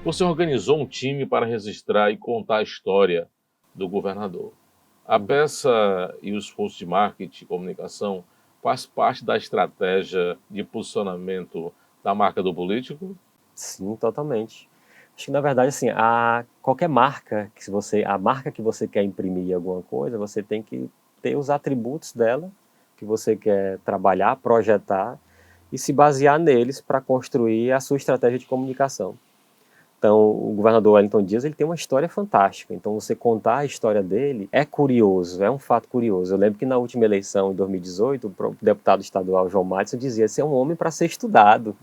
Você organizou um time para registrar e contar a história do governador. A peça e o esforço de marketing e comunicação faz parte da estratégia de posicionamento da marca do político? Sim, totalmente. Acho que na verdade assim, qualquer marca a marca que você quer imprimir em alguma coisa, você tem que ter os atributos dela que você quer trabalhar, projetar e se basear neles para construir a sua estratégia de comunicação. Então, o governador Wellington Dias, ele tem uma história fantástica. Então, você contar a história dele é curioso, é um fato curioso. Eu lembro que na última eleição, em 2018, o deputado estadual João Madison dizia: esse é um homem para ser estudado.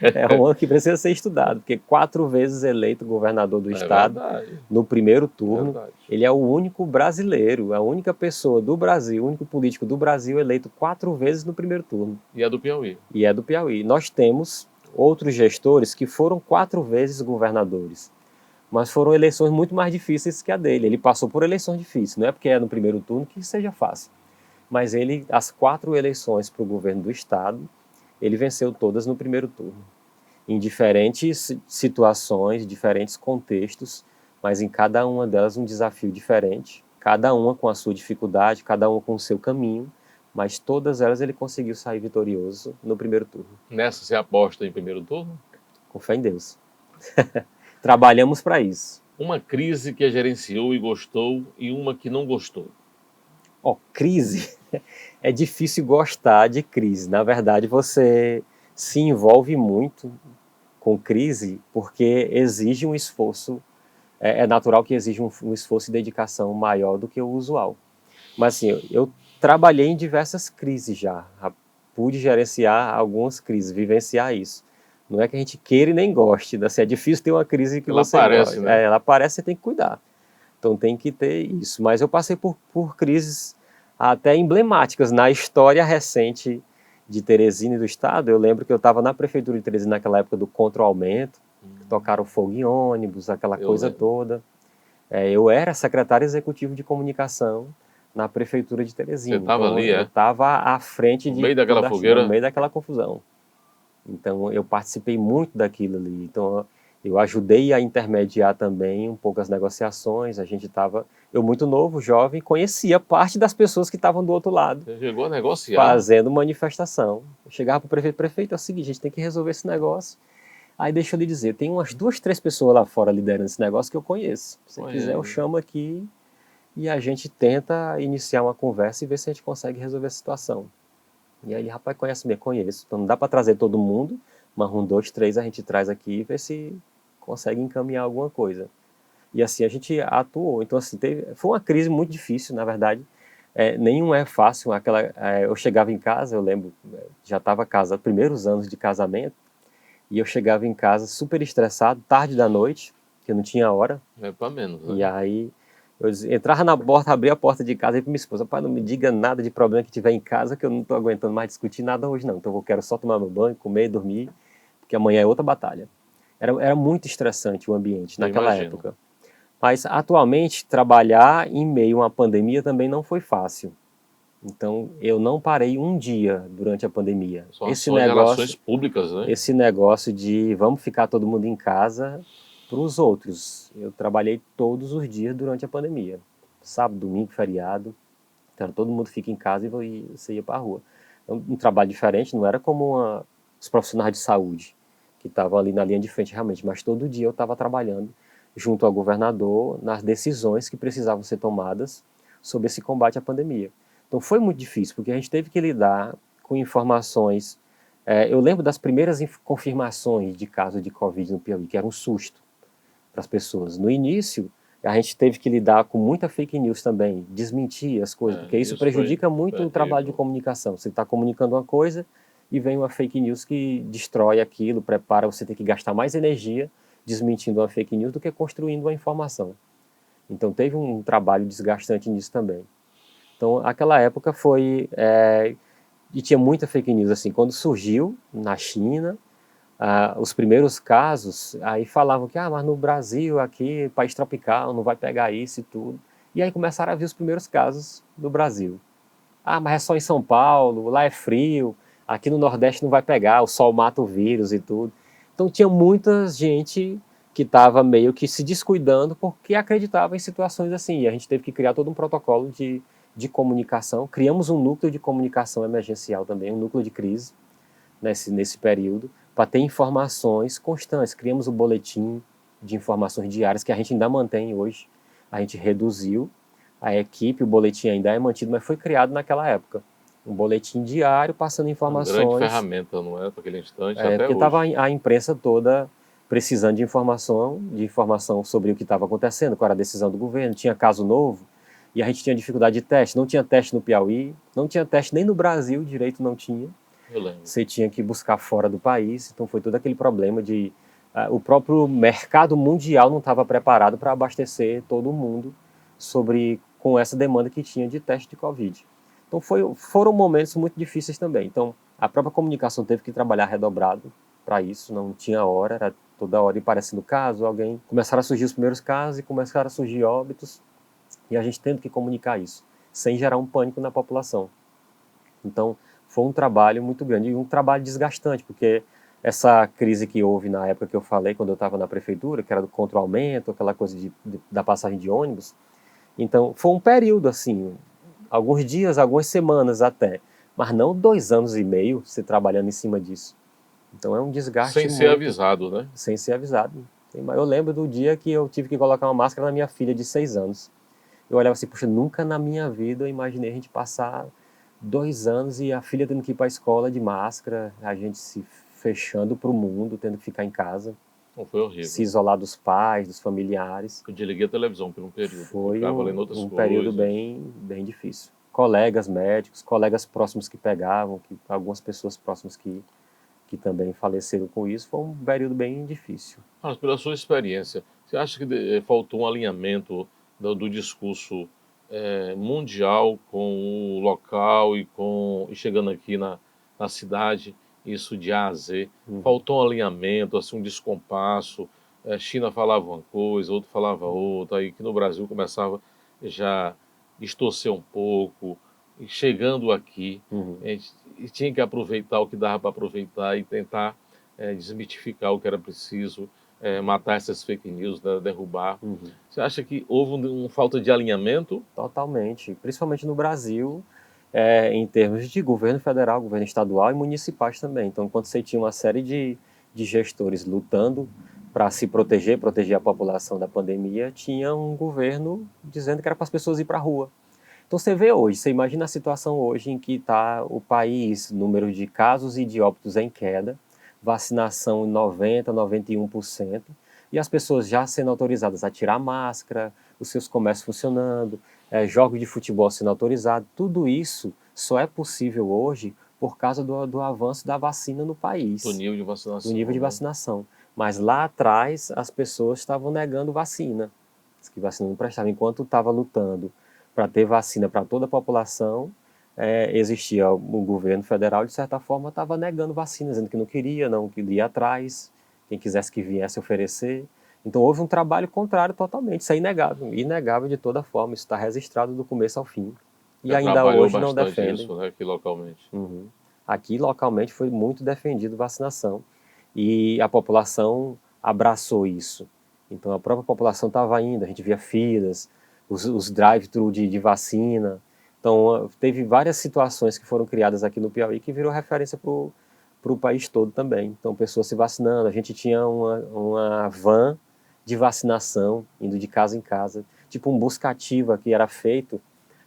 É um homem que precisa ser estudado, porque 4 vezes eleito governador do É estado verdade, no primeiro é turno. verdade. Ele é o único brasileiro, a única pessoa do Brasil, o único político do Brasil eleito 4 vezes no primeiro turno. E é do Piauí. E é do Piauí. Nós temos outros gestores que foram 4 vezes governadores, mas foram eleições muito mais difíceis que a dele. Ele passou por eleições difíceis, não é porque é no primeiro turno que seja fácil. Mas ele, as 4 eleições para o governo do estado, ele venceu todas no primeiro turno. Em diferentes situações, diferentes contextos, mas em cada uma delas um desafio diferente, cada uma com a sua dificuldade, cada uma com o seu caminho, mas todas elas ele conseguiu sair vitorioso no primeiro turno. Nessa você aposta em primeiro turno? Com fé em Deus. Trabalhamos para isso. Uma crise que gerenciou e gostou e uma que não gostou. Crise. É difícil gostar de crise. Na verdade, você se envolve muito com crise porque exige um esforço. É natural que exija um esforço e dedicação maior do que o usual. Mas assim, eu trabalhei em diversas crises já. Pude gerenciar algumas crises, vivenciar isso. Não é que a gente queira e nem goste. Assim, é difícil ter uma crise que Ela você aparece, gosta. né? Ela aparece, você tem que cuidar. Então tem que ter isso. Mas eu passei por crises até emblemáticas na história recente de Teresina e do estado. Eu lembro que eu estava na prefeitura de Teresina naquela época do contra o aumento, que tocaram fogo em ônibus, aquela coisa toda. Eu era secretário executivo de comunicação na prefeitura de Você Teresina. estava Então ali, eu estava à frente no de meio daquela toda no fogueira? meio daquela confusão. Então eu participei muito daquilo ali. Então eu ajudei a intermediar também um pouco as negociações. Eu muito novo, jovem, conhecia parte das pessoas que estavam do outro lado Você chegou a negociar. fazendo manifestação. Eu chegava para o prefeito, é o seguinte, a gente tem que resolver esse negócio. Aí deixa eu lhe dizer, tem umas 2, 3 pessoas lá fora liderando esse negócio que eu conheço. Se você quiser, eu chamo aqui e a gente tenta iniciar uma conversa e ver se a gente consegue resolver a situação. E aí ele, rapaz, conhece me conheço. Então não dá para trazer todo mundo, mas 1, 2, 3 a gente traz aqui e vê se consegue encaminhar alguma coisa. E assim a gente atuou. Então assim, foi uma crise muito difícil, na verdade. Nenhum é fácil. Eu chegava em casa, eu lembro, já estava casado, primeiros anos de casamento, e eu chegava em casa super estressado, tarde da noite, que não tinha hora. É para menos, né? E aí eu entrava na porta, abria a porta de casa e para minha esposa: pai, não me diga nada de problema que tiver em casa, que eu não estou aguentando mais discutir nada hoje não. Então eu quero só tomar meu banho, comer, dormir, porque amanhã é outra batalha. Era muito estressante o ambiente Eu naquela imagino. época. Mas atualmente trabalhar em meio a uma pandemia também não foi fácil. Então eu não parei um dia durante a pandemia. São ações de relações públicas, né? Esse negócio de vamos ficar todo mundo em casa para os outros. Eu trabalhei todos os dias durante a pandemia. Sábado, domingo, feriado. Então todo mundo fica em casa e você ia para a rua. Um trabalho diferente, não era como os profissionais de saúde, que estavam ali na linha de frente realmente, mas todo dia eu estava trabalhando junto ao governador nas decisões que precisavam ser tomadas sobre esse combate à pandemia. Então foi muito difícil, porque a gente teve que lidar com informações. Eu lembro das primeiras confirmações de caso de Covid no Piauí, que era um susto para as pessoas. No início, a gente teve que lidar com muita fake news também, desmentir as coisas, porque isso prejudica muito o trabalho de comunicação. Você está comunicando uma coisa e vem uma fake news que destrói aquilo, prepara, você tem que gastar mais energia desmentindo uma fake news do que construindo uma informação. Então teve um trabalho desgastante nisso também. Então aquela época foi... e tinha muita fake news, assim, quando surgiu na China, os primeiros casos, aí falavam que, mas no Brasil, aqui, país tropical, não vai pegar isso e tudo. E aí começaram a vir os primeiros casos do Brasil. Mas é só em São Paulo, lá é frio, aqui no Nordeste não vai pegar, o sol mata o vírus e tudo. Então tinha muita gente que estava meio que se descuidando porque acreditava em situações assim. E a gente teve que criar todo um protocolo de comunicação. Criamos um núcleo de comunicação emergencial também, um núcleo de crise nesse período, para ter informações constantes. Criamos o boletim de informações diárias, que a gente ainda mantém hoje. A gente reduziu a equipe, o boletim ainda é mantido, mas foi criado naquela época. Um boletim diário passando Uma grande informações. ferramenta, não é? Para aquele instante, até Porque hoje. estava a imprensa toda precisando de informação sobre o que estava acontecendo, qual era a decisão do governo, tinha caso novo, e a gente tinha dificuldade de teste. Não tinha teste no Piauí, não tinha teste nem no Brasil, direito não tinha. Eu lembro. Você tinha que buscar fora do país, então foi todo aquele problema de... o próprio mercado mundial não estava preparado para abastecer todo mundo com essa demanda que tinha de teste de Covid. Então foram momentos muito difíceis também. Então a própria comunicação teve que trabalhar redobrado para isso, não tinha hora, era toda hora aparecendo caso, alguém... Começaram a surgir os primeiros casos e começaram a surgir óbitos, e a gente tendo que comunicar isso, sem gerar um pânico na população. Então foi um trabalho muito grande e um trabalho desgastante, porque essa crise que houve na época que eu falei, quando eu estava na prefeitura, que era contra o aumento, aquela coisa da passagem de ônibus, então foi um período assim, alguns dias, algumas semanas até, mas não 2 anos e meio você trabalhando em cima disso. Então é um desgaste Sem ser avisado, né? Sem ser avisado. Eu lembro do dia que eu tive que colocar uma máscara na minha filha de 6 anos. Eu olhava assim, puxa, nunca na minha vida eu imaginei a gente passar 2 anos e a filha tendo que ir para a escola de máscara, a gente se fechando para o mundo, tendo que ficar em casa. Foi horrível. Se isolar dos pais, dos familiares. Eu desliguei a televisão por um período. Foi ficava lendo outras um coisas. período bem difícil. Colegas médicos, colegas próximos que pegavam, algumas pessoas próximas que também faleceram com isso, foi um período bem difícil. Mas pela sua experiência, você acha que faltou um alinhamento do discurso mundial com o local e chegando aqui na cidade, isso de A a Z? Faltou um alinhamento, assim, um descompasso. China falava uma coisa, outro falava outra, aí que no Brasil começava já a distorcer um pouco. E chegando aqui, a gente tinha que aproveitar o que dava para aproveitar e tentar desmitificar o que era preciso, matar essas fake news, né, derrubar. Você acha que houve uma falta de alinhamento? Totalmente, principalmente no Brasil, em termos de governo federal, governo estadual e municipais também. Então, quando você tinha uma série de gestores lutando para se proteger a população da pandemia, tinha um governo dizendo que era para as pessoas ir para a rua. Então você vê hoje, você imagina a situação hoje em que está o país, número de casos e de óbitos em queda, vacinação em 90%, 91%, e as pessoas já sendo autorizadas a tirar máscara, os seus comércios funcionando, jogos de futebol sendo autorizados, tudo isso só é possível hoje por causa do avanço da vacina no país. Do nível de vacinação. Do nível de vacinação. Mas lá atrás as pessoas estavam negando vacina, que vacina não prestava, enquanto estava lutando para ter vacina para toda a população, existia o governo federal, de certa forma, estava negando vacina, dizendo que não queria ir atrás, quem quisesse que viesse oferecer. Então houve um trabalho contrário totalmente, isso é inegável de toda forma, isso está registrado do começo ao fim. E ainda hoje não defendem. Isso, né, aqui localmente. Aqui localmente foi muito defendido vacinação e a população abraçou isso. Então a própria população estava indo, a gente via filas, os drive-thru de vacina. Então teve várias situações que foram criadas aqui no Piauí que virou referência para o país todo também. Então pessoas se vacinando, a gente tinha uma van de vacinação indo de casa em casa, tipo um busca-ativa que era feito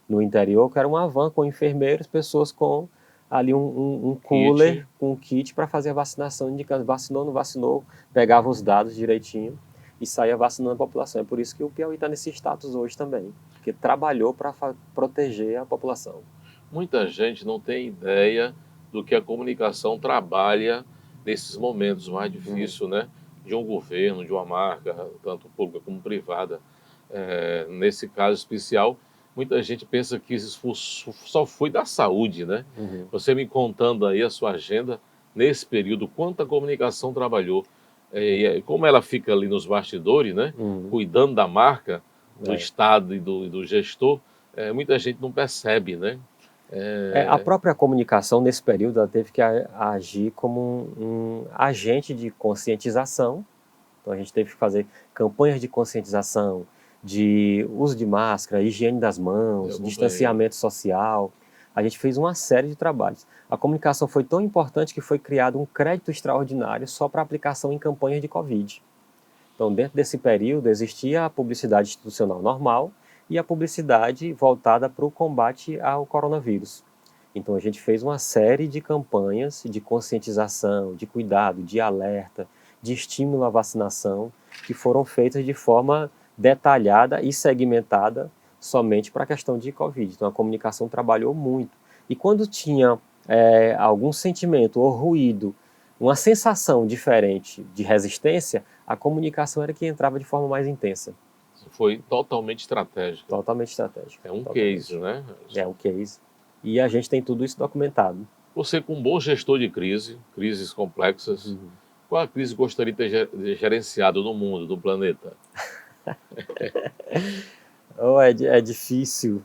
no interior, que era uma van com enfermeiros, pessoas com ali um cooler com um kit para fazer a vacinação, indicando vacinou, não vacinou, pegava os dados direitinho e saía vacinando a população. É por isso que o Piauí está nesse status hoje também, porque trabalhou para proteger a população. Muita gente não tem ideia do que a comunicação trabalha nesses momentos mais difíceis, né? De um governo, de uma marca, tanto pública como privada. Nesse caso especial, muita gente pensa que isso só foi da saúde, né? Você me contando aí a sua agenda nesse período, quanto a comunicação trabalhou. Como ela fica ali nos bastidores, né? Cuidando da marca, do Estado e do gestor, muita gente não percebe, né? A própria comunicação, nesse período, ela teve que agir como um agente de conscientização. Então, Então a gente teve que fazer campanhas de conscientização, de uso de máscara, higiene das mãos, distanciamento social. A gente fez uma série de trabalhos. A comunicação foi tão importante que foi criado um crédito extraordinário só para aplicação em campanhas de Covid. Então, dentro desse período, existia a publicidade institucional normal e a publicidade voltada para o combate ao coronavírus. Então, a gente fez uma série de campanhas de conscientização, de cuidado, de alerta, de estímulo à vacinação, que foram feitas de forma detalhada e segmentada somente para a questão de Covid. Então, a comunicação trabalhou muito. E quando tinha algum sentimento ou ruído, uma sensação diferente de resistência, a comunicação era que entrava de forma mais intensa. Foi totalmente estratégico. Totalmente estratégico. É um case, né? É um case. E a gente tem tudo isso documentado. Você, como bom gestor de crises complexas, qual a crise gostaria de ter gerenciado no mundo, no planeta? É difícil,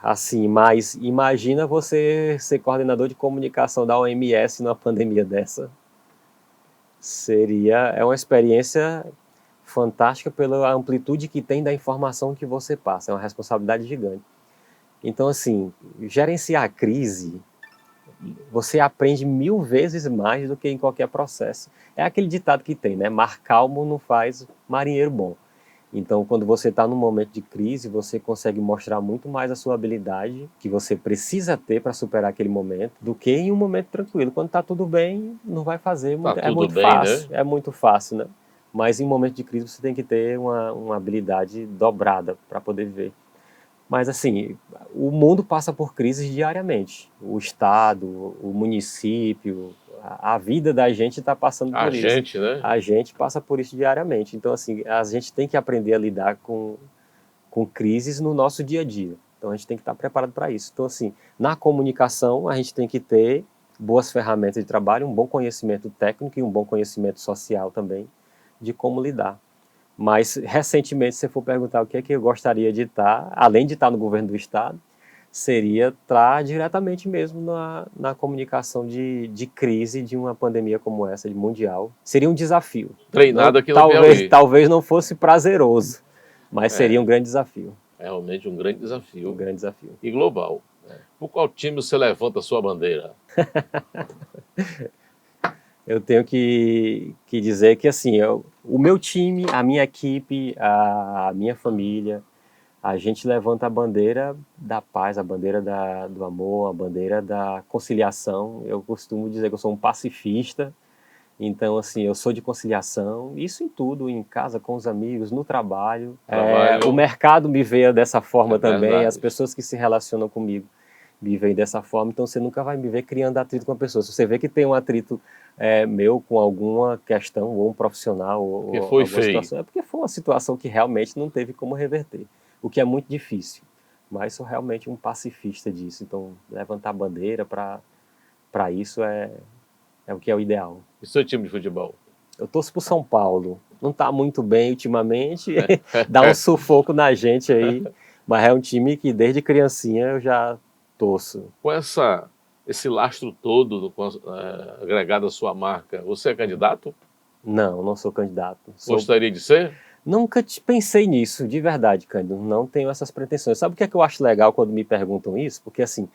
assim, mas imagina você ser coordenador de comunicação da OMS numa pandemia dessa. É uma experiência fantástica pela amplitude que tem da informação que você passa, é uma responsabilidade gigante. Então, assim, gerenciar a crise, você aprende 1000 vezes mais do que em qualquer processo. É aquele ditado que tem, né? Mar calmo não faz marinheiro bom. Então, quando você está num momento de crise, você consegue mostrar muito mais a sua habilidade que você precisa ter para superar aquele momento do que em um momento tranquilo. Quando está tudo bem, não vai fazer. É muito fácil, né? É muito fácil, né? Mas em momento de crise você tem que ter uma habilidade dobrada para poder viver. Mas assim, o mundo passa por crises diariamente. O Estado, o município, a vida da gente está passando por isso. A gente, né? A gente passa por isso diariamente. Então, assim, a gente tem que aprender a lidar com crises no nosso dia a dia. Então, a gente tem que estar preparado para isso. Então, assim, na comunicação, a gente tem que ter boas ferramentas de trabalho, um bom conhecimento técnico e um bom conhecimento social também de como lidar. Mas, recentemente, se for perguntar o que é que eu gostaria de estar, além de estar no governo do Estado, seria estar diretamente mesmo na comunicação de crise de uma pandemia como essa, de mundial. Seria um desafio. Treinado aqui no Piauí. Talvez não fosse prazeroso, mas seria um grande desafio. Realmente um grande desafio. Um grande desafio. E global. Por qual time você levanta a sua bandeira? Eu tenho que dizer que, assim, o meu time, a minha equipe, a minha família, a gente levanta a bandeira da paz, a bandeira do amor, a bandeira da conciliação. Eu costumo dizer que eu sou um pacifista, então, assim, eu sou de conciliação, isso em tudo, em casa, com os amigos, no trabalho. O mercado me vê dessa forma também, verdade. As pessoas que se relacionam comigo me veem dessa forma, então você nunca vai me ver criando atrito com a pessoa. Se você vê que tem um atrito meu com alguma questão, ou um profissional, ou alguma situação, é porque foi uma situação que realmente não teve como reverter, o que é muito difícil. Mas sou realmente um pacifista disso, então levantar a bandeira para isso é o que é o ideal. E seu time de futebol? Eu torço pro São Paulo. Não está muito bem ultimamente, dá um sufoco na gente aí, mas é um time que desde criancinha eu já torço. Com esse lastro todo agregado à sua marca, você é candidato? Não sou candidato. Gostaria de ser? Nunca pensei nisso, de verdade, Cândido. Não tenho essas pretensões. Sabe o que é que eu acho legal quando me perguntam isso? Porque, assim,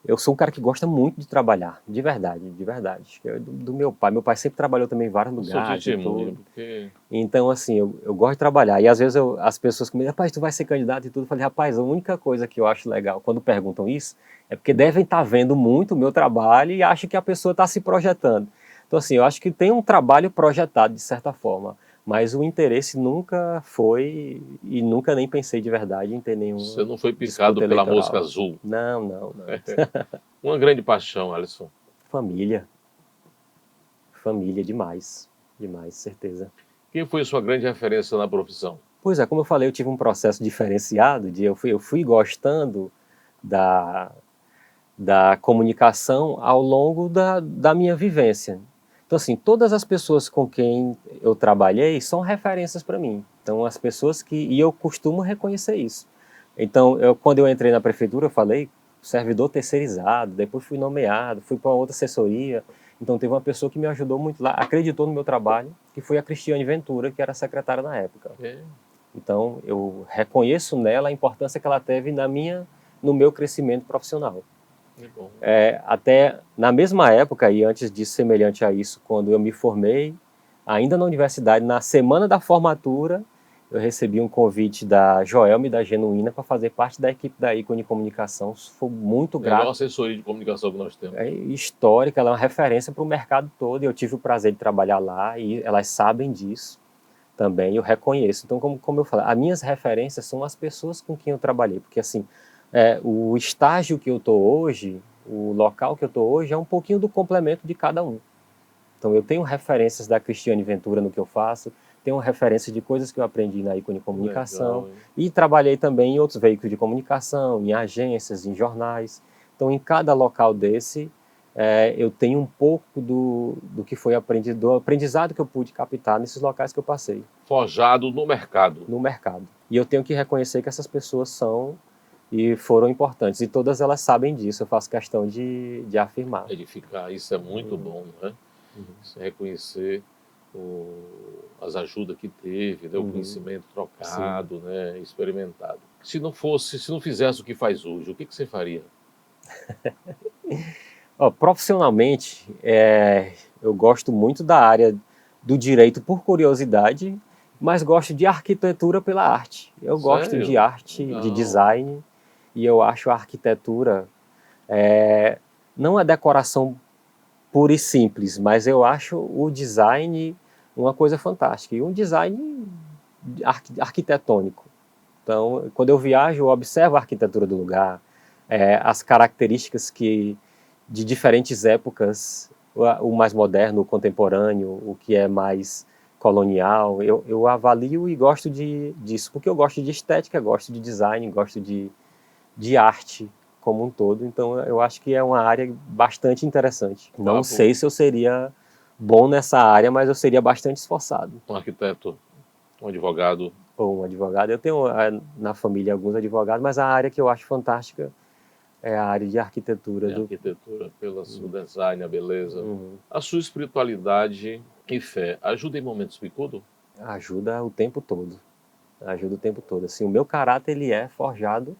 eu sou um cara que gosta muito de trabalhar, de verdade, de verdade. Do meu pai. Meu pai sempre trabalhou também em vários lugares. Então, assim, eu gosto de trabalhar. E às vezes as pessoas me dizem, rapaz, tu vai ser candidato e tudo. Eu falei, rapaz, a única coisa que eu acho legal quando perguntam isso é porque devem estar vendo muito o meu trabalho e acham que a pessoa está se projetando. Então, assim, eu acho que tem um trabalho projetado, de certa forma. Mas o interesse nunca foi, e nunca nem pensei de verdade em ter nenhum. Você não foi picado pela mosca azul? Não. Uma grande paixão, Alisson. Família. Família, demais. Demais, certeza. Quem foi sua grande referência na profissão? Pois é, como eu falei, eu tive um processo diferenciado, eu fui gostando da comunicação ao longo da minha vivência. Então, assim, todas as pessoas com quem eu trabalhei são referências para mim. Então, as pessoas e eu costumo reconhecer isso. Então, quando eu entrei na prefeitura, eu falei servidor terceirizado, depois fui nomeado, fui para outra assessoria. Então teve uma pessoa que me ajudou muito lá, acreditou no meu trabalho, que foi a Cristiane Ventura, que era secretária na época. Então eu reconheço nela a importância que ela teve no meu crescimento profissional. Bom. Até na mesma época, e antes disso, semelhante a isso, quando eu me formei, ainda na universidade, na semana da formatura, eu recebi um convite da Joelma e da Genuína para fazer parte da equipe da Ícone Comunicação. Foi muito grato. Melhor assessoria de comunicação que nós temos. É histórica, ela é uma referência para o mercado todo, e eu tive o prazer de trabalhar lá, e elas sabem disso também, eu reconheço. Então, como eu falei, as minhas referências são as pessoas com quem eu trabalhei, porque assim, o estágio que eu estou hoje, o local que eu estou hoje, é um pouquinho do complemento de cada um. Então eu tenho referências da Cristiane Ventura no que eu faço, tenho referências de coisas que eu aprendi na Ícone Comunicação. Legal, e trabalhei também em outros veículos de comunicação, em agências, em jornais. Então em cada local desse, eu tenho um pouco do que foi aprendido, do aprendizado que eu pude captar nesses locais que eu passei. Forjado no mercado. No mercado. E eu tenho que reconhecer que essas pessoas são e foram importantes. E todas elas sabem disso, eu faço questão de afirmar. Edificar, isso é muito bom, né? Você reconhecer as ajudas que teve, né? O conhecimento trocado, né? Experimentado. Se não fizesse o que faz hoje, o que você faria? Profissionalmente, eu gosto muito da área do direito por curiosidade, mas gosto de arquitetura pela arte. Eu gosto de arte, de design, e eu acho a arquitetura não a decoração pura e simples, mas eu acho o design uma coisa fantástica, e um design arquitetônico. Então, quando eu viajo, eu observo a arquitetura do lugar, as características de diferentes épocas, o mais moderno, o contemporâneo, o que é mais colonial, eu avalio e gosto disso, porque eu gosto de estética, gosto de design, gosto de arte como um todo, então eu acho que é uma área bastante interessante. Não sei se eu seria bom nessa área, mas eu seria bastante esforçado. Um arquiteto, um advogado. Ou um advogado. Eu tenho na família alguns advogados, mas a área que eu acho fantástica é a área de arquitetura. Arquitetura, pelo seu design, a beleza. A sua espiritualidade e fé ajuda em momentos picudos? Ajuda o tempo todo. Ajuda o tempo todo. Assim, o meu caráter ele é forjado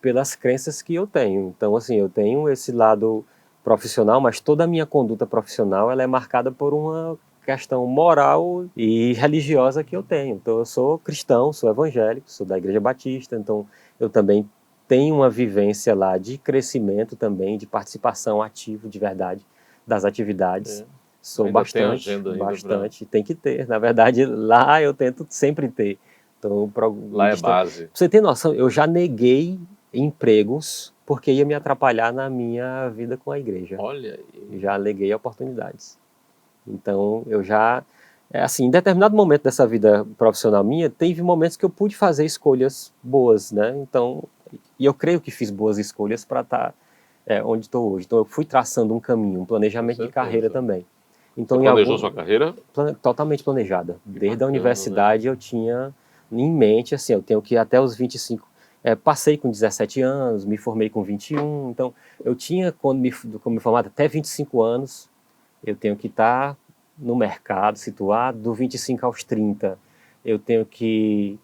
pelas crenças que eu tenho. Então, assim, eu tenho esse lado profissional, mas toda a minha conduta profissional ela é marcada por uma questão moral e religiosa que eu tenho. Então, eu sou cristão, sou evangélico, sou da Igreja Batista, então eu também tenho uma vivência lá de crescimento também, de participação ativa de verdade das atividades. Sou ainda bastante, tem que ter. Na verdade, lá eu tento sempre ter. Então, lá é base. Pra você ter noção, eu já neguei empregos porque ia me atrapalhar na minha vida com a igreja. Olha aí. Já neguei oportunidades. Então, eu já... assim, em determinado momento dessa vida profissional minha, teve momentos que eu pude fazer escolhas boas, né? Então, e eu creio que fiz boas escolhas para estar onde estou hoje. Então, eu fui traçando um caminho, um planejamento de carreira também. Então, você planejou sua carreira? Totalmente planejada. Desde a universidade, né? Eu tinha em mente, assim, eu tenho que ir até os 25... passei com 17 anos, me formei com 21, então eu tinha, quando me formado, até 25 anos, eu tenho que estar no mercado, situado, do 25 aos 30. Eu tenho que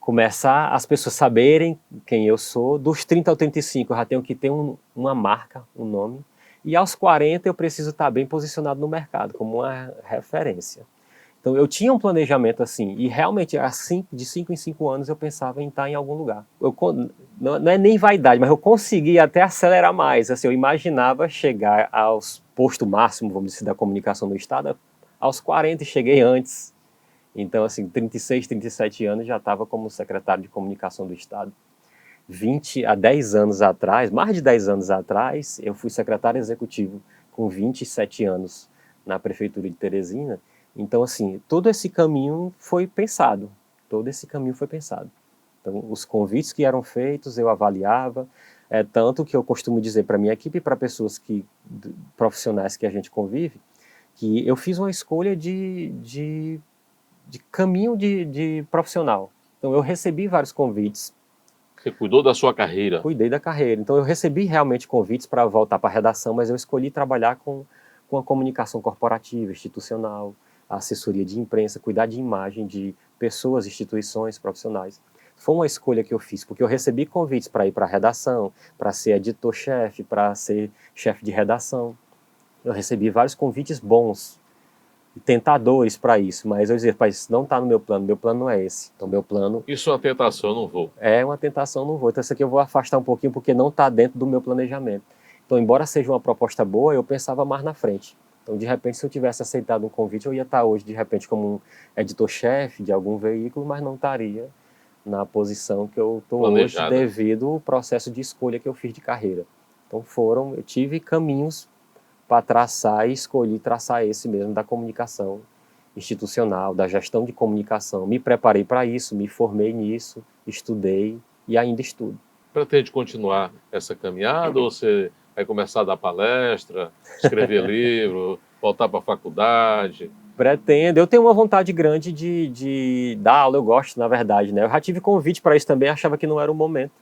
começar as pessoas saberem quem eu sou, dos 30 ao 35 eu já tenho que ter uma marca, um nome, e aos 40 eu preciso estar bem posicionado no mercado, como uma referência. Então eu tinha um planejamento assim, e realmente de 5 em 5 anos eu pensava em estar em algum lugar. Não é nem vaidade, mas eu conseguia até acelerar mais. Assim, eu imaginava chegar aos posto máximo, vamos dizer, da comunicação no estado, aos 40 e cheguei antes. Então assim, 36, 37 anos já estava como secretário de comunicação do estado. 10 anos atrás, mais de 10 anos atrás, eu fui secretário executivo com 27 anos na prefeitura de Teresina. Então, assim, todo esse caminho foi pensado, Então, os convites que eram feitos, eu avaliava, tanto que eu costumo dizer para a minha equipe e para pessoas profissionais que a gente convive, que eu fiz uma escolha de caminho de profissional. Então, eu recebi vários convites. Você cuidou da sua carreira? Cuidei da carreira. Então, eu recebi realmente convites para voltar para a redação, mas eu escolhi trabalhar com com a comunicação corporativa, institucional, a assessoria de imprensa, cuidar de imagem de pessoas, instituições, profissionais. Foi uma escolha que eu fiz, porque eu recebi convites para ir para a redação, para ser editor-chefe, para ser chefe de redação. Eu recebi vários convites bons, tentadores para isso, mas eu dizia, pai, isso não está no meu plano não é esse. Então, meu plano Isso é uma tentação, eu não vou. é uma tentação, não vou. Então, isso aqui eu vou afastar um pouquinho, porque não está dentro do meu planejamento. Então, embora seja uma proposta boa, eu pensava mais na frente. Então, de repente, se eu tivesse aceitado um convite, eu ia estar hoje, de repente, como um editor-chefe de algum veículo, mas não estaria na posição que eu estou hoje, devido ao processo de escolha que eu fiz de carreira. Então, eu tive caminhos para traçar e escolhi traçar esse mesmo da comunicação institucional, da gestão de comunicação. Me preparei para isso, me formei nisso, estudei e ainda estudo. Pretende continuar essa caminhada ou você vai começar a dar palestra, escrever livro, voltar para a faculdade? Pretendo. Eu tenho uma vontade grande de dar aula, eu gosto, na verdade, né? Eu já tive convite para isso também, achava que não era o momento.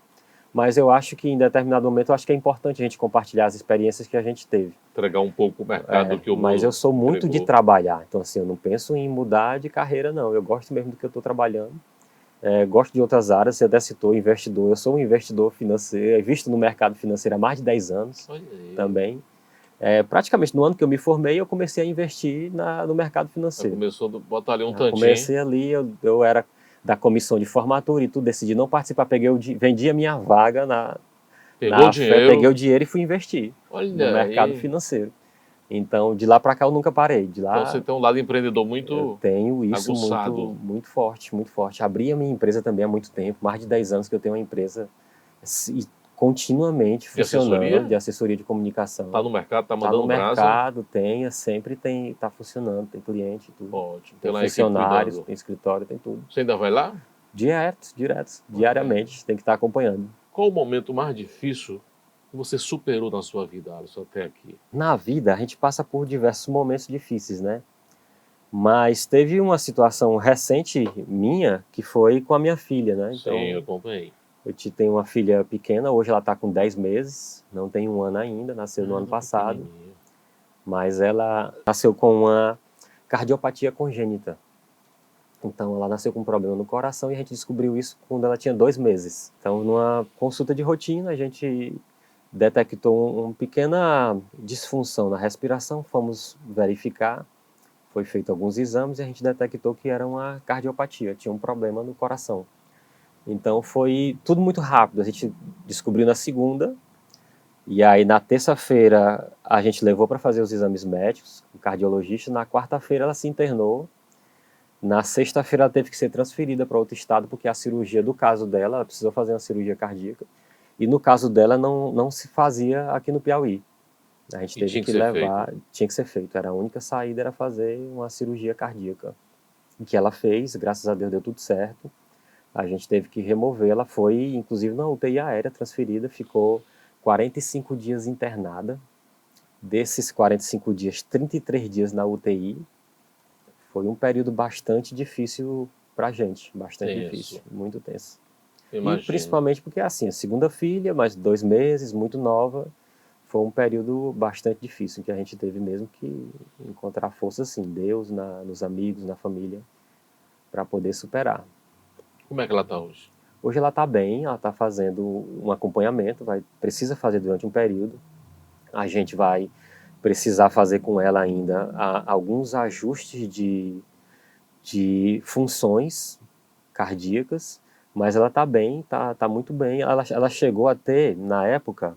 Mas eu acho que em determinado momento, eu acho que é importante a gente compartilhar as experiências que a gente teve. Entregar um pouco o mercado do que o mundo Mas eu sou muito entregou. de trabalhar. Então, assim, eu não penso em mudar de carreira, não. Eu gosto mesmo do que eu estou trabalhando. Gosto de outras áreas, você até citou investidor. Eu sou um investidor financeiro, visto no mercado financeiro há mais de 10 anos também. Praticamente no ano que eu me formei, eu comecei a investir no mercado financeiro. Começou a botar ali um tantinho. Comecei ali, eu era da comissão de formatura e tudo, decidi não participar, vendi a minha vaga peguei o dinheiro e fui investir no mercado financeiro. Então, de lá para cá eu nunca parei. Então você tem um lado empreendedor muito eu tenho isso aguçado. muito forte, muito forte. Abri a minha empresa também há muito tempo, mais de 10 anos que eu tenho uma empresa continuamente funcionando, de assessoria de comunicação. Está no mercado, está mandando brasa? Está no mercado, sempre está funcionando, tem cliente, tudo. Ótimo. Tem funcionários, tem escritório, tem tudo. Você ainda vai lá? Diariamente, tem que estar acompanhando. Qual o momento mais difícil que você superou na sua vida, Alisson, até aqui? Na vida, a gente passa por diversos momentos difíceis, né? Mas teve uma situação recente minha, que foi com a minha filha, né? Então, sim, eu acompanhei. Eu tenho uma filha pequena, hoje ela está com 10 meses, não tem 1 ano ainda, nasceu no ano passado. Mas ela nasceu com uma cardiopatia congênita. Então ela nasceu com um problema no coração e a gente descobriu isso quando ela tinha 2 meses. Então, numa consulta de rotina, a gente detectou uma pequena disfunção na respiração, fomos verificar, foi feito alguns exames e a gente detectou que era uma cardiopatia, tinha um problema no coração. Então foi tudo muito rápido, a gente descobriu na segunda, e aí na terça-feira a gente levou para fazer os exames médicos, o cardiologista, na quarta-feira ela se internou, na sexta-feira ela teve que ser transferida para outro estado, porque a cirurgia do caso dela, ela precisou fazer uma cirurgia cardíaca, e no caso dela não se fazia aqui no Piauí. A gente teve que levar, tinha que ser feito, era a única saída, era fazer uma cirurgia cardíaca, que ela fez, graças a Deus deu tudo certo. A gente teve que remover, ela foi, inclusive, na UTI aérea, transferida, ficou 45 dias internada. Desses 45 dias, 33 dias na UTI. Foi um período bastante difícil para a gente, bastante difícil, muito tenso. Imagino. E principalmente porque, assim, a segunda filha, mais 2 meses, muito nova, foi um período bastante difícil, que a gente teve mesmo que encontrar força, assim, Deus, nos amigos, na família, para poder superar. Como é que ela está hoje? Hoje ela está bem, ela está fazendo um acompanhamento, precisa fazer durante um período. A gente vai precisar fazer com ela ainda alguns ajustes de funções cardíacas, mas ela está bem, está muito bem. Ela chegou a ter, na época,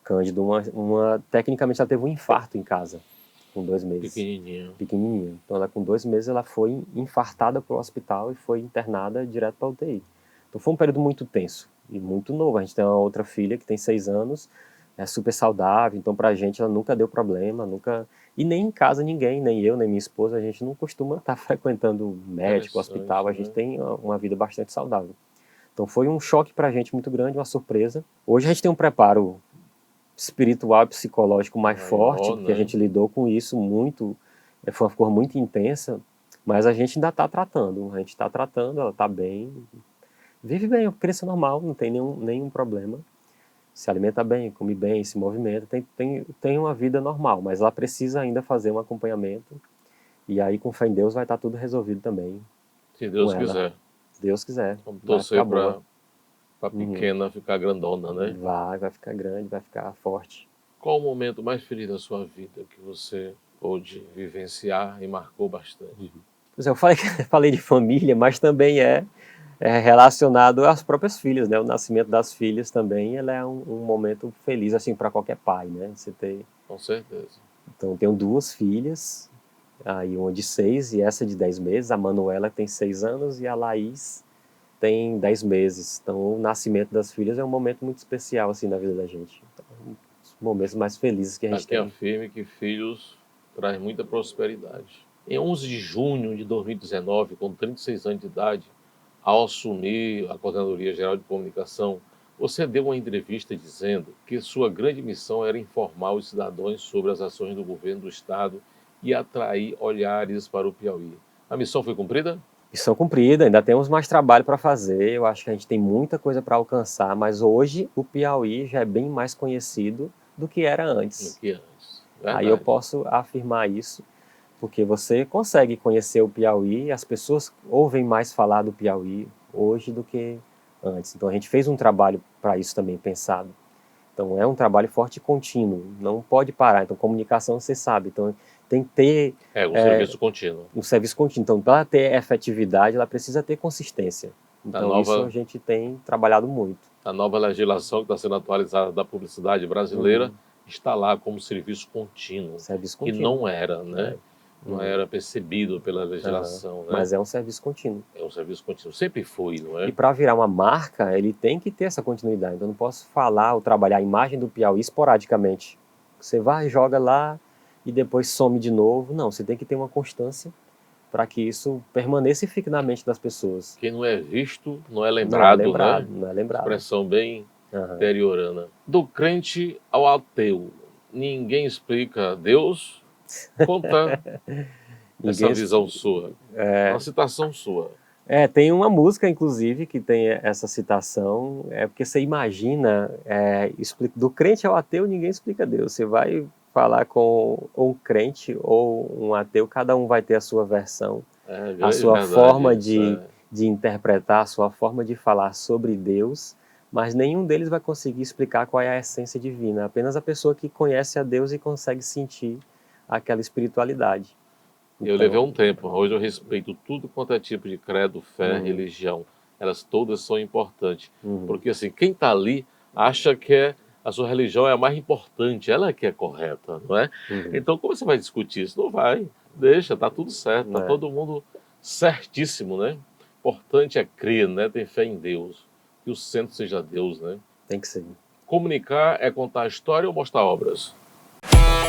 Cândido, tecnicamente ela teve um infarto em casa, com 2 meses. Pequenininha. Então ela com 2 meses ela foi infartada para o hospital e foi internada direto para a UTI. Então foi um período muito tenso e muito novo. A gente tem uma outra filha que tem 6 anos, é super saudável, então pra gente ela nunca deu problema, nunca... E nem em casa ninguém, nem eu, nem minha esposa, a gente não costuma estar frequentando médico, hospital, a gente tem uma vida bastante saudável. Então foi um choque pra gente muito grande, uma surpresa. Hoje a gente tem um preparo espiritual e psicológico mais forte, porque a gente lidou com isso muito, foi uma coisa muito intensa, mas a gente ainda está tratando, ela está bem, vive bem, cresça normal, não tem nenhum problema, se alimenta bem, come bem, se movimenta, tem uma vida normal, mas ela precisa ainda fazer um acompanhamento, e aí com fé em Deus vai estar tudo resolvido também Se Deus com ela. quiser. Se Deus quiser, Vamos vai torcer ficar boa. para pequena ficar grandona, né? Vai ficar grande, vai ficar forte. Qual o momento mais feliz da sua vida que você pôde vivenciar e marcou bastante? Pois é, eu falei de família, mas também é relacionado às próprias filhas, né? O nascimento das filhas também, ela é um momento feliz, assim, para qualquer pai, né? Você ter... Com certeza. Então, eu tenho 2 filhas, aí uma de 6 e essa de 10 meses, a Manuela tem 6 anos e a Laís tem 10 meses. Então, o nascimento das filhas é um momento muito especial, assim, na vida da gente. Então, os momentos mais felizes que a gente Aqui tem. afirme que filhos traz muita prosperidade. Em 11 de junho de 2019, com 36 anos de idade, ao assumir a Coordenadoria Geral de Comunicação, você deu uma entrevista dizendo que sua grande missão era informar os cidadãos sobre as ações do governo do estado e atrair olhares para o Piauí. A missão foi cumprida? Missão cumprida, ainda temos mais trabalho para fazer, eu acho que a gente tem muita coisa para alcançar, mas hoje o Piauí já é bem mais conhecido do que era antes. Do que antes. Verdade. Aí eu posso afirmar isso, porque você consegue conhecer o Piauí, as pessoas ouvem mais falar do Piauí hoje do que antes. Então a gente fez um trabalho para isso também pensado. Então é um trabalho forte e contínuo, não pode parar. Então comunicação você sabe, então tem que ter serviço contínuo. Um serviço contínuo. Então para ter efetividade ela precisa ter consistência. Então isso a gente tem trabalhado muito. A nova legislação que está sendo atualizada da publicidade brasileira está lá como serviço contínuo. Serviço contínuo. Que não era, né? Não era percebido pela legislação. Né? Mas é um serviço contínuo. É um serviço contínuo. Sempre foi, não é? E para virar uma marca, ele tem que ter essa continuidade. Então eu não posso falar ou trabalhar a imagem do Piauí esporadicamente. Você vai, joga lá e depois some de novo. Não, você tem que ter uma constância para que isso permaneça e fique na mente das pessoas. Quem não é visto, não é lembrado, né? Não é lembrado. Expressão bem interiorana. Do crente ao ateu, ninguém explica Deus. Conta essa visão sua, uma citação sua. Tem uma música, inclusive, que tem essa citação, porque você imagina, do crente ao ateu, ninguém explica Deus. Você vai falar com um crente ou um ateu, cada um vai ter a sua versão, a sua forma de interpretar, a sua forma de falar sobre Deus, mas nenhum deles vai conseguir explicar qual é a essência divina. Apenas a pessoa que conhece a Deus e consegue sentir aquela espiritualidade. Eu levei um tempo, hoje eu respeito tudo quanto é tipo de credo, fé, religião. Elas todas são importantes. Porque assim, quem está ali acha que a sua religião é a mais importante, ela é que é correta, não é? Então como você vai discutir isso? Não vai, deixa, tá tudo certo, tá todo mundo certíssimo, né? Importante é crer, né? Ter fé em Deus, que o centro seja Deus, né? Tem que ser. Comunicar é contar a história ou mostrar obras?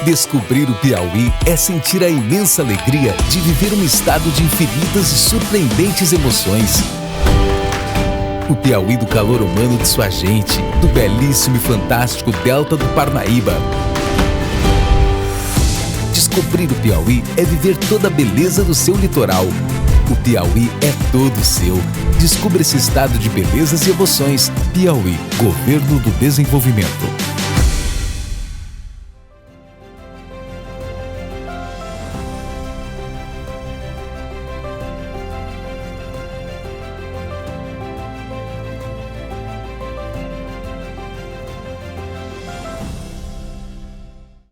Descobrir o Piauí é sentir a imensa alegria de viver um estado de infinitas e surpreendentes emoções. O Piauí do calor humano de sua gente, do belíssimo e fantástico Delta do Parnaíba. Descobrir o Piauí é viver toda a beleza do seu litoral. O Piauí é todo seu. Descubra esse estado de belezas e emoções. Piauí, Governo do Desenvolvimento.